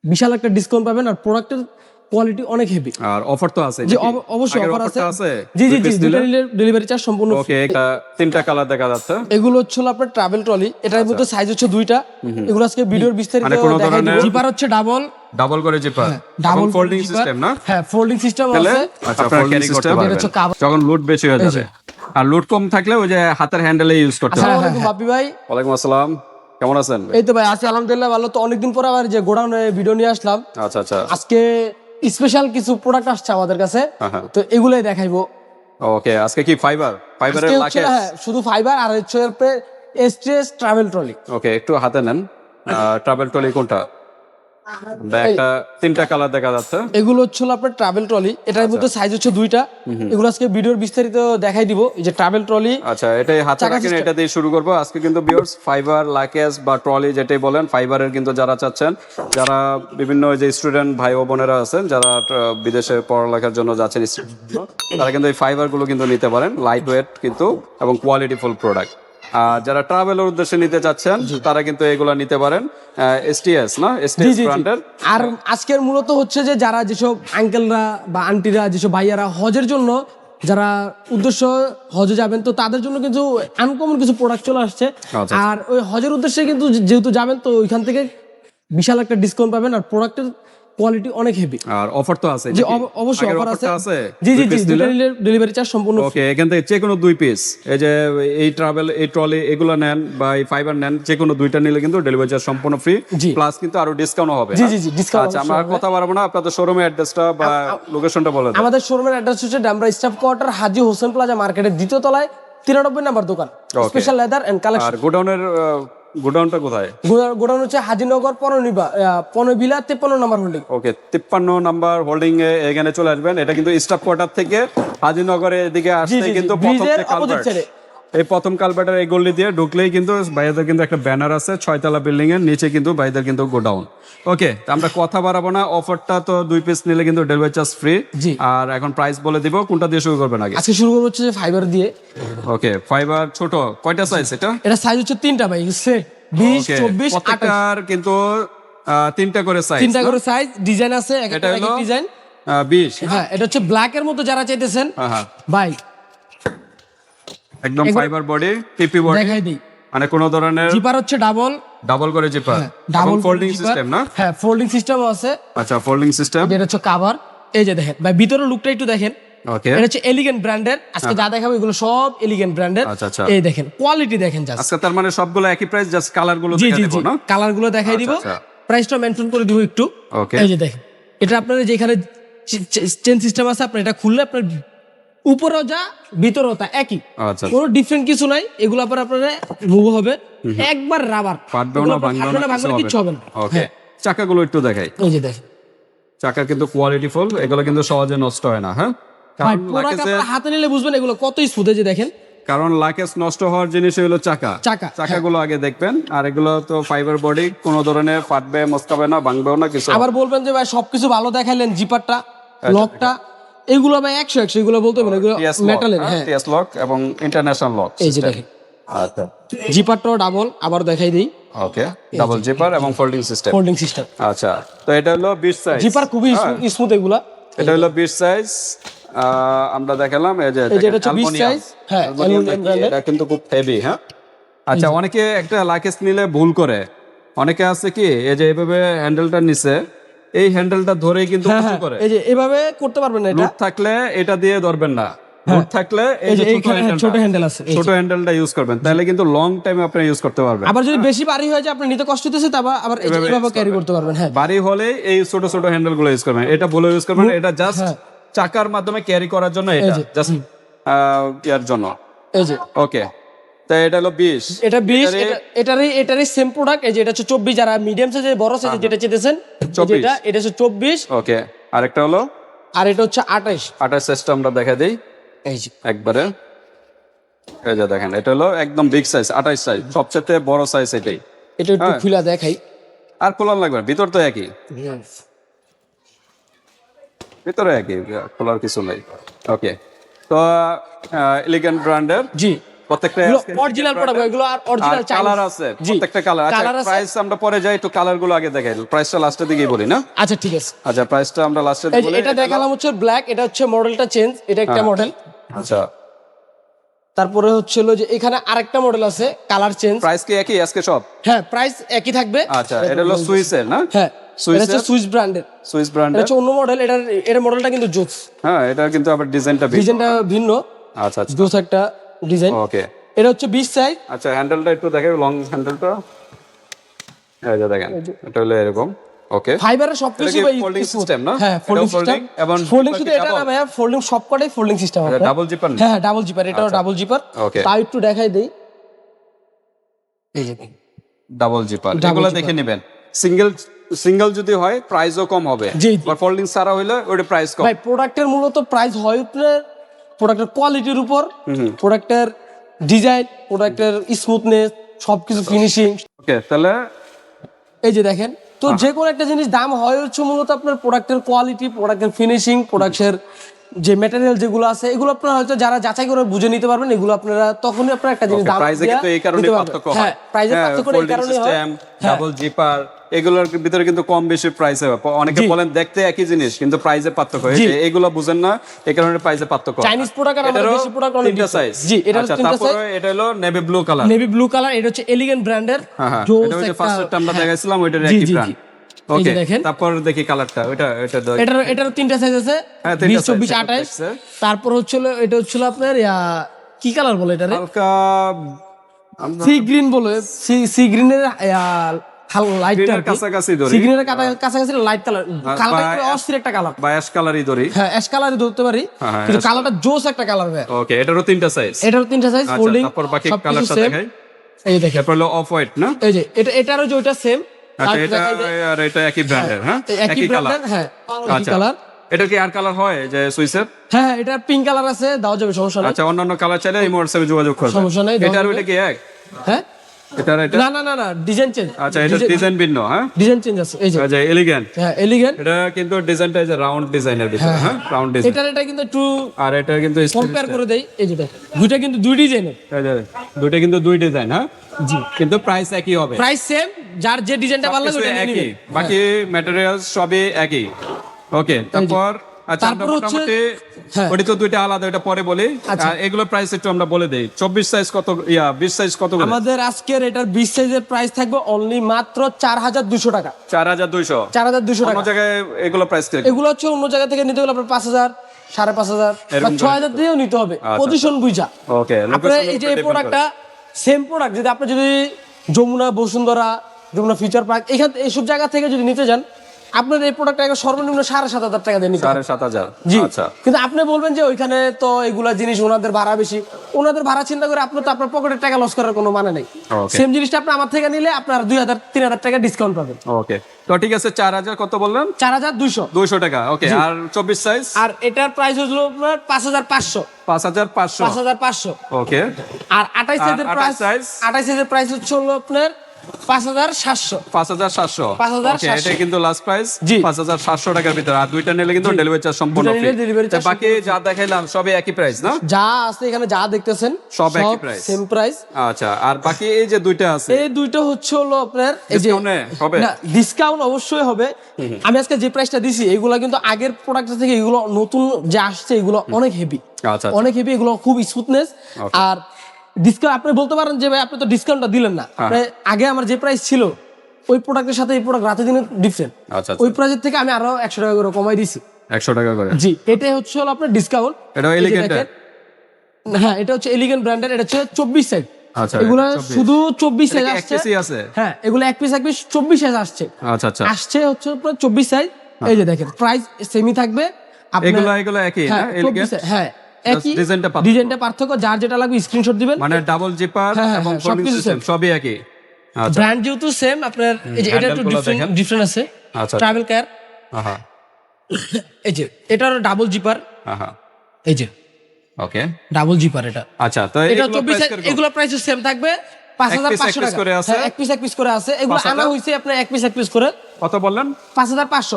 বিশাল একটা ডিসকাউন্ট পাবেন আর প্রোডাক্টের কোয়ালিটি অনেক হেভি। আর অফার তো আছে জি অবশ্যই অফার আছে। জি দুটো ডেলিভারি চার্জ সম্পূর্ণ। ওকে, এটা তিনটা কালার দেখা যাচ্ছে। এগুলো হচ্ছে আপনার ট্রাভেল ট্রলি, এটার মধ্যে সাইজ হচ্ছে দুইটা। এগুলো আজকে ভিডিওর বিস্তারিত মানে কোনো দেখাই দিব। ধরনের- জিপার হচ্ছে ডাবল করে জিপার, ডাবল ফোল্ডিং সিস্টেম না? হ্যাঁ ফোল্ডিং সিস্টেম তাহলে আছে। আচ্ছা, ফোল্ডিং সিস্টেম এটা হচ্ছে cover। যখন লোড বেশি হয়ে যাবে, আর লোড কম থাকলে ওই যে হাতের হ্যান্ডেলে ইউজ করতে হবে। আসসালামু আলাইকুম বাপি ভাই। ওয়ালাইকুম আসসালাম, কেমন আছেন? এই তো ভাই আছি আলহামদুলিল্লাহ ভালো। তো অনেকদিন পর আবার যে গোডাউনে ভিডিও নিয়ে আসলাম। আচ্ছা আচ্ছা, আজকে স্পেশাল কিছু প্রোডাক্ট আসছে আমাদের কাছে, হ্যাঁ। তো এগুলাই দেখাইবো। ওকে, আজকে কি ফাইবারের আজকে হচ্ছে লাকেজ? হ্যাঁ শুধু ফাইবার আর হচ্ছে এসটিএস ট্রাভেল ট্রলি। ওকে, একটু হাতে নেন। ট্রাভেল ট্রলি কোনটা? একটা তিনটা কালার দেখা যাচ্ছে। এগুলো হচ্ছে আপনার ট্রাভেল ট্রলি, এটার মধ্যে সাইজ হচ্ছে দুইটা। এগুলো আজকে ভিডিওর বিস্তারিত দেখাই দিব। এই যে ট্রাভেল ট্রলি, আচ্ছা, এটাই হাতে রাখেন, এটা দিয়ে শুরু করব আজকে। কিন্তু ভিউয়ার্স, ফাইবার লাকেজ বা ট্রলি যেটাই বলেন, ফাইবারের কিন্তু যারা চাচ্ছেন, যারা বিভিন্ন যে স্টুডেন্ট ভাই ও বোনেরা আছেন, যারা বিদেশে পড়ালেখার জন্য যাচ্ছেন, তারা কিন্তু এই ফাইবার গুলো কিন্তু নিতে পারেন। লাইট ওয়েট কিন্তু এবং কোয়ালিটিফুল প্রোডাক্ট। আর যারা ট্রাভেলের উদ্দেশ্যে নিতে চাচ্ছেন, তারা কিন্তু এগুলা নিতে পারেন। এসটিএস না, এসটিএস ব্র্যান্ডের। আর আজকের মূলত হচ্ছে যে যারা যেসব আঙ্কেলরা বা আন্টিরা, যেসব ভাইয়ারা হজের জন্য যারা উদ্দেশ্য হজে যাবেন, তো তাদের জন্য কিন্তু আনকমন কিছু প্রোডাক্ট চলে আসছে। আচ্ছা। আর ওই হজের উদ্দেশ্যে কিন্তু যেহেতু যাবেন, তো ওইখান থেকে বিশাল একটা ডিসকাউন্ট পাবেন আর প্রোডাক্টের কোয়ালিটি অনেক হেভি। আর অফার তো আছে। জি অবশ্যই অফার আছে। জি দুটো ডেলিভারি চার্জ সম্পূর্ণ। ওকে, এখান থেকে যে কোনো দুই পিস, এই যে এই ট্রাভেল এই ট্রলি এগুলো নেন বা এই ফাইবার নেন, যে কোনো দুইটা নিলে কিন্তু ডেলিভারি চার্জ সম্পূর্ণ ফ্রি, প্লাস কিন্তু আরো ডিসকাউন্ট হবে। জি ডিসকাউন্ট। আচ্ছা, আমরা কথা বাড়াবো না, আপনাদের শোরুমের অ্যাড্রেসটা বা লোকেশনটা বলে দেন। আমাদের শোরুমের অ্যাড্রেস হচ্ছে Damra staff quarter, Haji Hossain plaza মার্কেটের দ্বিতীয় তলায় 93 নম্বর দোকান, স্পেশাল লেদার এন্ড কালেকশন। আর গোডাউনটা কোথায়? গোডাউন হচ্ছে হাজীনগর পনবিলা 53 নম্বর হোল্ডিং। ওকে, 53 নাম্বার হোল্ডিং এ এখানে চলে আসবেন। এটা কিন্তু স্টাফ কোয়ার্টার থেকে হাজীনগরের এদিকে আসতে কিন্তু প্রথম যে কালভার্ট, এই প্রথম কালভার্টের এই গলি দিয়ে ঢুকলেই কিন্তু ভাইদের কিন্তু একটা ব্যানার আছে, 6 তলা বিল্ডিং এর নিচে কিন্তু ভাইদের কিন্তু গোডাউন। ওকে, আমরা কথা বাড়াবো না। অফারটা তো দুই পিস নিলে কিন্তু ডেলিভারি চার্জ ফ্রি। আর এখন প্রাইস বলে দিব, কোনটা দিয়ে শুরু করবেন আগে? আজকে শুরু করব হচ্ছে যে ফাইবার দিয়ে। ওকে, ফাইবার ছোট কয়টা সাইজ এটা? এটা সাইজ হচ্ছে তিনটা ভাই, 20 24 প্রত্যেকটার কিন্তু তিনটা করে সাইজ, ডিজাইন আছে, একটা এক ডিজাইন 20। হ্যাঁ, এটা হচ্ছে ব্ল্যাক এর মতো যারা চাইতেছেন ভাই, একদম ফাইবার বডি, পিপি বডি দেখাই দেই। মানে কোন ধরনের জিপার হচ্ছে ডাবল করে জিপার, ডাবল ফোল্ডিং সিস্টেম না? হ্যাঁ ফোল্ডিং সিস্টেমও আছে। আচ্ছা, ফোল্ডিং সিস্টেম। এটা হচ্ছে কভার। এই যে দেখেন ভাই, ভিতরের লুকটা একটু দেখেন। ওকে, এটা হচ্ছে এলিগেন্ট ব্র্যান্ডের। আজকে যা দেখাবো এগুলো সব এলিগেন্ট ব্র্যান্ডের। আচ্ছা। এই দেখেন কোয়ালিটি দেখেন জাস্ট। আজকে তার মানে সবগুলো একই প্রাইস, জাস্ট কালার গুলো দেখাই দেব না? কালার গুলো দেখাই দিব, প্রাইসটা মেনশন করে দিব একটু। ওকে, এই যে দেখেন, এটা আপনার যেখানে চেন সিস্টেম আছে, আপনার এটা খুললে আপনার উপরেও যা ভিতরেও তা একই, আচ্ছা, কোনো ডিফারেন্ট কিছু নাই। এগুলো পর আপনারা মুভ হবে, একবার রাবার পাতবেও না, ভাঙবেও না, কিছু হবে না। ওকে, চাকাগুলো একটু দেখাই। এই যে দেখেন, চাকা কিন্তু কোয়ালিটি ফুল, এগুলো কিন্তু সহজে নষ্ট হয় না। হ্যাঁ, ভাই প্রোডাক্ট আপনারা হাতে নিলে বুঝবেন এগুলো কত স্মুথ। এই যে দেখেন, কারণ লাকেজ নষ্ট হওয়ার জিনিস হলো চাকাগুলো আগে দেখবেন। আর এগুলো তো ফাইবার বডি, কোনো ধরনের ফাটবে, মস্কাবে না, ভাঙবেও না কিছু। আবার বলবেন যে ভাই সবকিছু ভালো দেখাইলেন, জিপারটা লকটা এগুলো ভাই 100 এগুলো বলতে হবে না, এগুলো মেটালের। হ্যাঁ, টিএস লক এবং ইন্টারন্যাশনাল লক। এই যে দেখেন, আচ্ছা, জিপারটাও ডাবল, আবার দেখাই দেই। ওকে, ডাবল জিপার এবং ফোল্ডিং সিস্টেম। আচ্ছা, তো এটা হলো 20 সাইজ। জিপার খুবই স্মুথ এগুলা। এটা হলো 20 সাইজ। আমরা দেখালাম এই যে এটা হচ্ছে 20 সাইজ। হ্যাঁ, এটা কিন্তু খুব হেভি। হ্যাঁ, আচ্ছা, অনেকে একটা লাকেজ নিলে ভুল করে। অনেকে আছে কি, এই যে এইভাবে হ্যান্ডেলটা নিচে, এই হ্যান্ডেলটা ধরেই কিন্তু কিছু করে। এই যে এভাবে করতে পারবেন না। এটা লুট থাকলে এটা দিয়ে ধরবেন না, লুট থাকলে এই যে ছোট হ্যান্ডেল আছে, ছোট হ্যান্ডেলটা ইউজ করবেন, তাহলে কিন্তু লং টাইম আপনি ইউজ করতে পারবেন। আবার যদি বেশি ভারী হয়ে যায়, আপনি নিতে কষ্ট হইতেছে, তারপর আবার এইভাবে ক্যারি করতে পারবেন। হ্যাঁ, ভারী হলে এই ছোট ছোট হ্যান্ডেল গুলো ইউজ করবেন, এটা বলে ইউজ করবেন। এটা জাস্ট চাকার মাধ্যমে ক্যারি করার জন্য, এটা জাস্ট ইয়ার জন্য। এই যে ওকে, তাই এটা হলো 20। এটা 20, এটারই সেম প্রোডাক্ট। এই যে এটা হচ্ছে 24, যারা মিডিয়াম সাইজের বড় সাইজের যেটা চেয়েছেন, এটা হচ্ছে 24। ওকে, আরেকটা হলো, আর এটা হচ্ছে 28 সাইজটা আমরা দেখা দেই। এই যে একবারে, এই যে দেখেন, এটা হলো একদম বিগ সাইজ, 28 সাইজ, সবচেয়ে বড় সাইজ এটাই। এটা একটু খুলে দেখাই। আর খোলার লাগবে না, ভিতর তো একই, ভিতরে একই, খোলার কিছু নাই। ওকে, তো এলিগেন্ট ব্র্যান্ডের। জি, প্রত্যেকটা অরিজিনাল প্রোডাক্ট, এগুলো আর অরিজিনাল কালার আছে, প্রত্যেকটা কালার। আচ্ছা প্রাইস আমরা পরে যাই, একটু কালার গুলো আগে দেখাই, প্রাইসটা লাস্টের দিকেই বলি না? আচ্ছা ঠিক আছে। আচ্ছা প্রাইসটা আমরা লাস্টে এই যে এটা দেখালাম হচ্ছে ব্ল্যাক, এটা হচ্ছে মডেলটা চেঞ্জ, এটা একটা মডেল। আচ্ছা তারপরে হচ্ছে হলো যে এখানে আরেকটা মডেল আছে কালার চেঞ্জ। প্রাইস কি একই আজকে সব? হ্যাঁ প্রাইস একই থাকবে। আচ্ছা এটা হলো সুইসের না? হ্যাঁ এটা হচ্ছে সুইস ব্র্যান্ডের। সুইস এটা ব্র্যান্ডের হচ্ছে অন্য মডেল, এর মডেলটা কিন্তু জোস। হ্যাঁ এটা কিন্তু আবার ডিজাইনটা ভিন্ন। আচ্ছা আচ্ছা জোস একটা ডিজাইন। ওকে এটা হচ্ছে 20 সাইজ। আচ্ছা হ্যান্ডেলটা একটু দেখেন, লং হ্যান্ডেলটা এই যে দেখেন, এটা হলো এরকম। ওকে ফাইবারের সবকিছু ভাই ফোল্ডিং সিস্টেম না? হ্যাঁ ফোল্ডিং সিস্টেম। এবং ফোল্ডিং শুধু এটা না ভাই, ফোল্ডিং সবকটাই ফোল্ডিং সিস্টেম আছে। Double zipper? হ্যাঁ ডাবল জিপার, এটাও ডাবল জিপার। ওকে তাও একটু দেখাই দেই, এই যে ডাবল জিপার, এগুলো দেখে নেবেন। সিঙ্গেল যদি হয় প্রাইসও কম হবে, আর ফোল্ডিং ছাড়া হইলে ওটা প্রাইস কম। ভাই প্রোডাক্টের মূলত প্রাইস হয় আপনার প্রোডাক্টের কোয়ালিটির উপর, প্রোডাক্টের ডিজাইন, প্রোডাক্টের স্মুথনেস, সবকিছু ফিনিশিং। ওকে তাহলে এই যে দেখেন, তো যে কোনো একটা জিনিস দাম হয় হচ্ছে মূলত আপনার প্রোডাক্টের কোয়ালিটি, প্রোডাক্টের ফিনিশিং, প্রোডাক্টের যে ম্যাটেরিয়াল যেগুলো আছে, এগুলো আপনারা হয়তো যারা যাচাই করে বুঝে নিতে পারবেন, এগুলো আপনারা তখনই আপনারা একটা জিনিস দাম প্রাইসে কিন্তু এই কারণে পার্থক্য হয়। হ্যাঁ প্রাইসে পার্থক্য এই কারণে হয়। ডাবল জিপার এগুলোর ভিতরে কিন্তু কম বেশি প্রাইস হয়। অনেকে বলেন দেখতে একই জিনিস কিন্তু প্রাইসে পার্থক্য হয়, এগুলো বুঝেন না, এই কারণে প্রাইসে পার্থক্য হয়। চাইনিজ প্রোডাক্ট আর আমাদের দেশি প্রোডাক্ট অনেক তিনটা সাইজ। জি এটা আচ্ছা তিনটা সাইজ। তারপরে এটা হলো navy blue colour. Navy blue colour, এটা হচ্ছে এলিগেন্ট ব্র্যান্ডের। হ্যাঁ এটা হচ্ছে ফার্স্টটা আমরা দেখাইছিলাম, ওইটার একই ব্র্যান্ড। ওকে তারপর দেখি কালারটা, এটার তিনটা সাইজ আছে, 20 24 28। তারপর হচ্ছিল এটা হচ্ছিল আপনার কি কালার বলে এটা, হালকা সি গ্রিন বলে, সি গ্রিনের লাইটটার কাছাকাছি ধরি, সি গ্রিনের কাছাকাছি লাইট কালার। কালারটা অস্থির একটা কালার, বা অ্যাশ কালারই ধরি। হ্যাঁ অ্যাশ কালারই ধরতে পারি, কিন্তু কালারটা জোস একটা কালার ভাই। ওকে এটারও তিনটা সাইজ, এটারও তিনটা সাইজ ফোল্ডিং। তারপর বাকি কালারটা দেখাই, এই যে দেখেন, তারপর হলো অফ হোয়াইট না? এই যে এটারও যে ওইটা সেম। আচ্ছা এটা আর এটা একই ব্র্যান্ডের। হ্যাঁ একই কালার। হ্যাঁ একই কালার। এটা কি আর কালার হয় যে সুইসের? হ্যাঁ এটা পিঙ্ক কালার আছে, দাও যাবে, সমস্যা নাই। আচ্ছা অন্যান্য কালার চাইলে এই হোয়াটসঅ্যাপে যোগাযোগ করবেন, সমস্যা নাই। এটা আর ওইটা কি এক? হ্যাঁ এটা না ডিজাইন চেঞ্জ। আচ্ছা এটা ডিজাইন ভিন্ন। হ্যাঁ ডিজাইন চেঞ্জ আছে, এই যে আচ্ছা এলিগেন্ট। হ্যাঁ এলিগেন্ট। এটা কিন্তু ডিজাইনটা যে রাউন্ড ডিজাইনের ভিতরে। হ্যাঁ রাউন্ড ডিজাইন। এটা কিন্তু একটু আর এটা কিন্তু কম্পেয়ার করে দেই, এই যে দেখেন দুইটা কিন্তু দুই ডিজাইনের, দুইটা কিন্তু দুই ডিজাইন। হ্যাঁ জি কিন্তু প্রাইস একই হবে, প্রাইস সেম, যার যে ডিজাইনটা ভালো লাগে ওটা নিয়ে একই, নেবেন। বাকি ম্যাটেরিয়ালস সবই একই। ওকে তারপর আচ্ছা আমরা মোটামুটি ওটা তো দুইটা আলাদা, এটা পরে বলি। আর এগুলো প্রাইস একটু আমরা বলে দেই। 24 সাইজ কত, 20 সাইজ কত করে? আমাদের আজকের এটার 20 সাইজের প্রাইস থাকবে অনলি মাত্র 4200 টাকা। 4200 4200 টাকা। অন্য জায়গায় এগুলো প্রাইস কি? এগুলো হচ্ছে অন্য জায়গা থেকে নিতে গেলে আপনার 5000 5500 বা 6000 দিয়েও নিতে হবে, পজিশন বুঝা। ওকে আপনার এই যে প্রোডাক্টটা সেম প্রোডাক্ট যদি আপনি যদি যমুনা, বসুন্ধরা, যমুনা ফিউচার পার্ক এইসব জায়গা থেকে যদি নিতে যান, আপনার এই প্রোডাক্টটাকে সর্বনিম্ন 7500 টাকা দিয়ে নিতে হবে। 7500 জি। আচ্ছা কিন্তু আপনি বলবেন যে ওইখানে তো এগুলা জিনিস ওনাদের ভাড়া বেশি, ওনাদের ভাড়া চিন্তা করে আপনি তো আপনার পকেটের টাকা লস করার কোনো মানে নেই। সেম জিনিসটা আপনি আমার থেকে নিলে আপনার 2000 3000 টাকা ডিসকাউন্ট পাবেন। ওকে তো ঠিক আছে, 4000 কত বললেন? 4200 টাকা। ওকে আর 24 সাইজ? আর এটার প্রাইস হলো আপনার 5500। 5500 ওকে। আর 28 সাইজের প্রাইস, 28 সাইজের প্রাইস হলো আপনার 5700। 5700 ওকে, এটা কিন্তু লাস্ট প্রাইস 5700 টাকার ভিতরে। আর দুইটা নিলে কিন্তু ডেলিভারি চার্জ সম্পূর্ণ ফ্রি। বাকি যা দেখাইলাম সবই একই প্রাইস না? যা আছে এখানে যা দেখতেছেন সব একই প্রাইস, সেম প্রাইস। আচ্ছা আর বাকি এই যে দুইটা আছে, এই দুইটা হলো আপনার এই যে হবে না, ডিসকাউন্ট অবশ্যই হবে। আমি আজকে যে প্রাইসটা দিছি এগুলা কিন্তু আগের প্রোডাক্ট থেকে এগুলো নতুন যে আসছে এগুলো অনেক হেভি, আচ্ছা অনেক হেভি, এগুলো খুব স্মুথনেস। আর ডিসকাউন্ট আপনি বলতে পারেন যে ভাই আপনি তো ডিসকাউন্টটা দিলেন না, আগে আমার যে প্রাইস ছিল ওই প্রোডাক্টের সাথে এই প্রোডাক্ট রাতে দিনে ডিফারেন্ট। আচ্ছা ওই প্রাইসের থেকে আমি আরো 100 টাকা করে কমাই দিছি। 100 টাকা করে? জি এটাই হলো আপনার ডিসকাউন্ট। এটা এলিগেন্টের? হ্যাঁ এটা হচ্ছে এলিগেন্ট ব্র্যান্ডের, এটা হচ্ছে 24 সাইজ। আচ্ছা এগুলা শুধু 24 সাইজ আছে। হ্যাঁ এগুলো এক পিস 24 সাইজ আসছে। আচ্ছা আচ্ছা আসছে হচ্ছে আপনার 24 সাইজ। এই যে দেখেন প্রাইস সেমই থাকবে আপনার, এগুলো একই না? এলিগেন্ট হ্যাঁ একই, ডিজাইনটা পার্থক্য, যার যেটা লাগবে স্ক্রিনশট দিবেন। মানে ডাবল জিপার এবং ফোল্ডিং সিস্টেম সবই একই। আচ্ছা ব্র্যান্ড যেহেতু সেম আপনার এই যে এটা একটু ডিফারেন্ট আছে। আচ্ছা ট্রাভেল কেয়ার। হ্যাঁ এই যে এটার ডাবল জিপার। হ্যাঁ এই যে ওকে ডাবল জিপার এটা। আচ্ছা তো এটা 24 সাইজ, এগুলো প্রাইস সেম থাকবে 5500 টাকা করে আছে। হ্যাঁ এক পিস করে আছে। এগুলো আনা হইছে আপনার এক পিস করে। কত বললেন? 5500।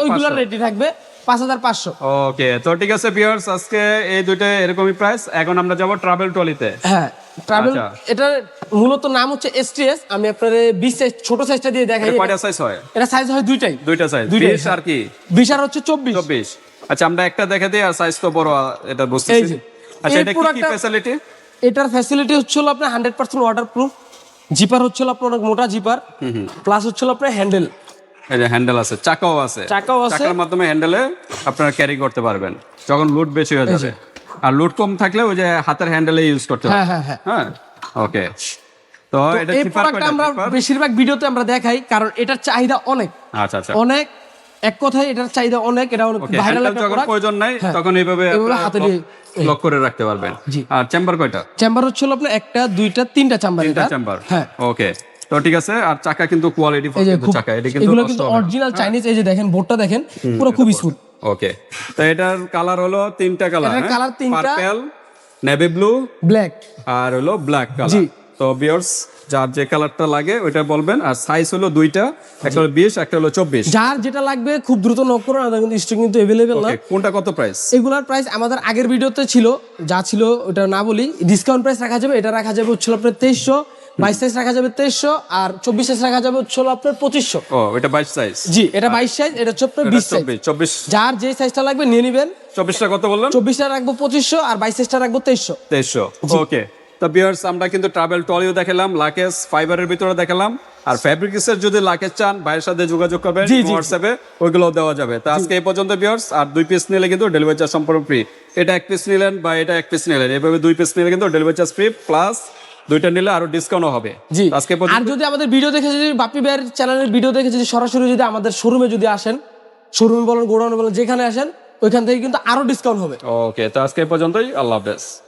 ওইগুলোর রেটই থাকবে 5500। ওকে তো ঠিক আছে ভিউয়ার্স, আজকে এই দুইটা এরকমই প্রাইস। এখন আমরা যাব ট্রাভেল ট্রলিতে। হ্যাঁ ট্রাভেল আচ্ছা। এটা মূলত নাম হচ্ছে STS। আমি আপনার 20 সাইজ ছোট সাইজটা দিয়ে দেখাই। এটা কয়টা সাইজ হয়? এটা সাইজ হয় দুইটাই। দুইটা সাইজ, দুইটাই, 20 আর কি 20 আর হচ্ছে 24। 24। আচ্ছা, আমরা একটা দেখে দিই, আর সাইজ তো বড়, এটা এই বুঝতেছি। যে আচ্ছা, এই এটা কি প্রোডাক্টটা- ফ্যাসিলিটি? এটার ফ্যাসিলিটি হচ্ছে হলো আপনার 100% ওয়াটারপ্রুফ। জিপার হচ্ছে হলো আপনার অনেক মোটা জিপার, প্লাস হচ্ছে হলো আপনার হ্যান্ডেল। এই যে হ্যান্ডেল আছে, চাকাও আছে। চাকাও আছে। চাকার মাধ্যমে হ্যান্ডেলে আপনারা ক্যারি করতে পারবেন যখন লোড বেশি হয়ে যাবে। আর লোড কম থাকলে ওই যে হাতের হ্যান্ডেলে ইউজ করতে হ্যাঁ পারবেন। হ্যাঁ হ্যাঁ। হ্যাঁ, ওকে। তো এটা এই চিপার প্রোডাক্টটা কয়টা? আমরা চিপার? বেশিরভাগ ভিডিওতে আমরা দেখাই, কারণ এটার চাহিদা অনেক আচ্ছা আচ্ছা, অনেক। এক কথায় এটার চাহিদা অনেক, এটা অনেক ওকে। ভাইরাল হ্যান্ডেল একটা যখন প্রোডাক্ট। প্রয়োজন নাই হ্যাঁ। তখন এইভাবে এভাবে হাতে দিয়ে লক করে রাখতে পারবেন। জি। আর চেম্বার কয়টা? চেম্বার হচ্ছে হলো আপনার একটা, দুইটা, তিনটা চেম্বার। তিনটা চেম্বার। হ্যাঁ। ওকে, তো ঠিক আছে। আর চাকা কিন্তু কোয়ালিটি এই যে কিন্তু খুব- চাকা, এটা কিন্তু এগুলো নষ্ট কিন্তু হবে না। Original Chinese. এই যে দেখেন বোর্ডটা দেখেন, পুরো খুব স্মুথ। ওকে, তো এটার কালার হলো তিনটা কালার। এটার colour তিনটা। Purple, navy blue black. আর হলো ব্ল্যাক জি। কালার। তো ভিউয়ার্স, যার যে কালারটা লাগে ওইটা বলবেন। আর সাইজ হলো দুইটা, একটা হলো 20, একটা হলো 24। যার যেটা লাগবে খুব দ্রুত নক করুন, আমাদের কিন্তু স্টক কিন্তু अवेलेबल না। ওকে, কোনটা কত প্রাইস? এগুলার প্রাইস আমাদের আগের ভিডিওতে ছিল, যা ছিল ওটা না বলি, ডিসকাউন্ট প্রাইস রাখা যাবে। এটা রাখা যাবে হচ্ছে আপনার 2300, 22 সাইজ রাখা যাবে 2300, আর 24 সাইজ রাখা যাবে হচ্ছে আপনার 2500। ও, এটা 22 সাইজ। জি, এটা 22 সাইজ, এটা হচ্ছে আপনার 20 সাইজ। 24। যার যে সাইজটা লাগবে নিয়ে নেবেন। 24টা কত বললেন? 24টা রাখবো 2500, আর 22 সাইজটা রাখবো 2300। 2300। ওকে, তো ভিউয়ার্স, আমরা কিন্তু ট্রাভেল ট্রলিও দেখালাম, লাকেজ ফাইবারের ভিতরে দেখালাম। আর ফ্যাব্রিক্সের যদি লাকেজ চান, ভাইয়ের সাথে যোগাযোগ করবেন জি, জি। হোয়াটসঅ্যাপে, ওইগুলো দেওয়া যাবে। তো আজকে এই পর্যন্ত ভিউয়ার্স। আর 2 পিস নিলে কিন্তু ডেলিভারি চার্জ সম্পূর্ণ ফ্রি। এটা 1 পিস নিলেন বা এটা 1 পিস নিলেন, এভাবে 2 পিস নিলে কিন্তু ডেলিভারি চার্জ ফ্রি, প্লাস দুইটা নিলে আরো ডিসকাউন্টও হবে। জি। আজকে আর পর্যন্ত যদি আমাদের ভিডিও দেখে, যদি বাপ্পি ভাইয়ের চ্যানেলের ভিডিও দেখে যদি সরাসরি যদি আমাদের শোরুমে যদি আসেন, শোরুমে বলেন, গোডাউনে বলেন, যেখানে আসেন ওইখান থেকে কিন্তু আরো ডিসকাউন্ট হবে। ওকে, তো আজকে এই পর্যন্তই। আল্লাহ হাফেজ।